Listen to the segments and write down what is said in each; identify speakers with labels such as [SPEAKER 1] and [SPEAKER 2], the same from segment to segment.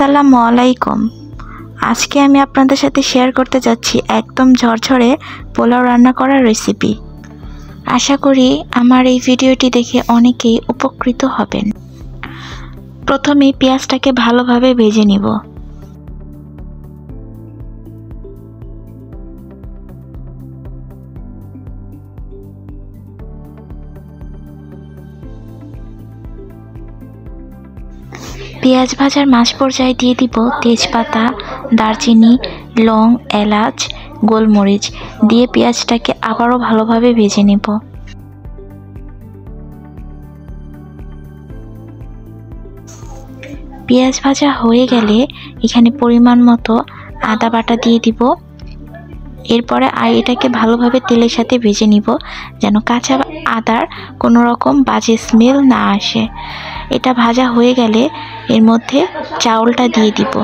[SPEAKER 1] আসসালামু আলাইকুম। আজকে আমি আপনাদের সাথে শেয়ার করতে যাচ্ছি একদম ঝরঝরে পোলাও রান্না করার রেসিপি। আশা করি আমার এই ভিডিওটি দেখে অনেকেই উপকৃত হবেন। প্রথমে পেঁয়াজটাকে ভালোভাবে ভেজে নিব। পেঁয়াজ ভাজার মাঝ পর্যায়ে দিয়ে দিব তেজপাতা, দারচিনি, লং, এলাচ, গোলমরিচ দিয়ে পেঁয়াজটাকে আবারও ভালোভাবে ভেজে নিব। পেঁয়াজ ভাজা হয়ে গেলে এখানে পরিমাণ মতো আদা বাটা দিয়ে দিব। এরপরে এটাকে ভালোভাবে তেলের সাথে ভেজে নিব যেন কাঁচা আদার কোনো রকম বাজে স্মেল না আসে। এটা ভাজা হয়ে গেলে এর মধ্যে চাউলটা দিয়ে দিব।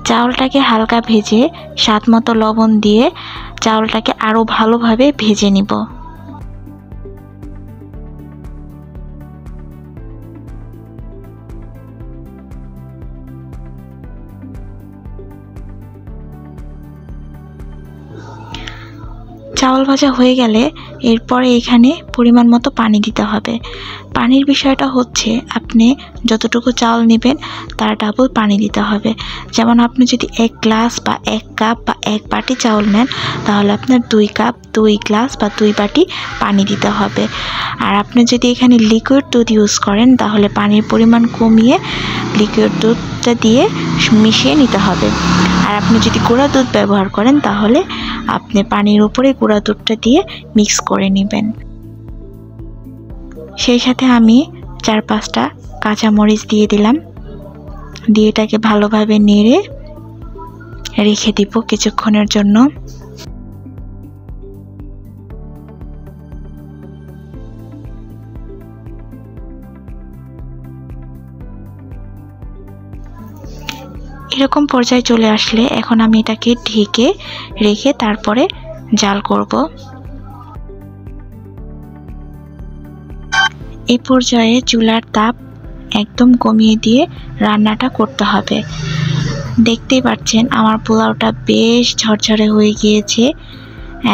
[SPEAKER 1] চাউলটাকে হালকা ভেজে স্বাদ মতো লবণ দিয়ে চাউলটাকে আরো ভালোভাবে ভেজে নিব। চাউল ভাজা হয়ে গেলে এরপরে এখানে পরিমাণ মতো পানি দিতে হবে। পানির বিষয়টা হচ্ছে আপনি যতটুকু চাউল নেবেন তার ডাবল পানি দিতে হবে। যেমন আপনি যদি 1 গ্লাস বা 1 কাপ বা 1 বাটি চাউল নেন তাহলে আপনার 2 কাপ 2 গ্লাস বা 2 বাটি পানি দিতে হবে। আর আপনি যদি এখানে লিকুইড দুধ ইউজ করেন তাহলে পানির পরিমাণ কমিয়ে লিকুইড দুধটা দিয়ে মিশিয়ে নিতে হবে। আর আপনি যদি গুঁড়া দুধ ব্যবহার করেন তাহলে আপনি পানির উপরে গুঁড়া দুধটা দিয়ে মিক্স করে নেবেন। সেই সাথে আমি 4-5টা কাঁচামরিচ দিয়ে দিলাম। দিয়ে এটাকে ভালোভাবে নেড়ে রেখে দিব কিছুক্ষণের জন্য। এরকম পর্যায়ে চলে আসলে এখন আমি এটাকে ঢেকে রেখে তারপরে জাল করব। এই পর্যায়ে চুলার তাপ একদম কমিয়ে দিয়ে রান্নাটা করতে হবে। দেখতেই পাচ্ছেন আমার পোলাওটা বেশ ঝরঝরে হয়ে গিয়েছে,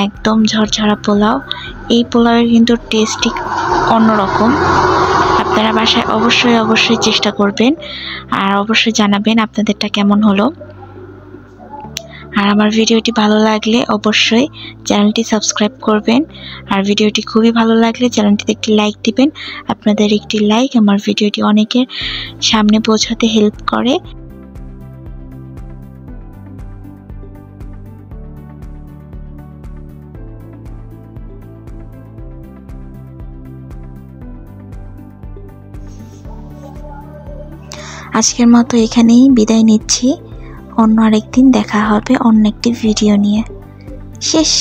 [SPEAKER 1] একদম ঝরঝরা পোলাও। এই পোলাওয়ের কিন্তু টেস্টই অন্যরকম। আপনারা বাসায় অবশ্যই চেষ্টা করবেন আর অবশ্যই জানাবেন আপনাদেরটা কেমন হলো। আর আমার ভিডিওটি ভালো লাগলে অবশ্যই চ্যানেলটি সাবস্ক্রাইব করবেন। আর ভিডিওটি খুবই ভালো লাগলে চ্যানেলটিতে একটি লাইক দিবেন। আপনাদের একটি লাইক আমার ভিডিওটি অনেকের সামনে পৌঁছাতে হেল্প করে। আজকের মতো এখানেই বিদায় নিচ্ছি। অন্য আরেকদিন দেখা হবে অন্য একটি ভিডিও নিয়ে। শেষ।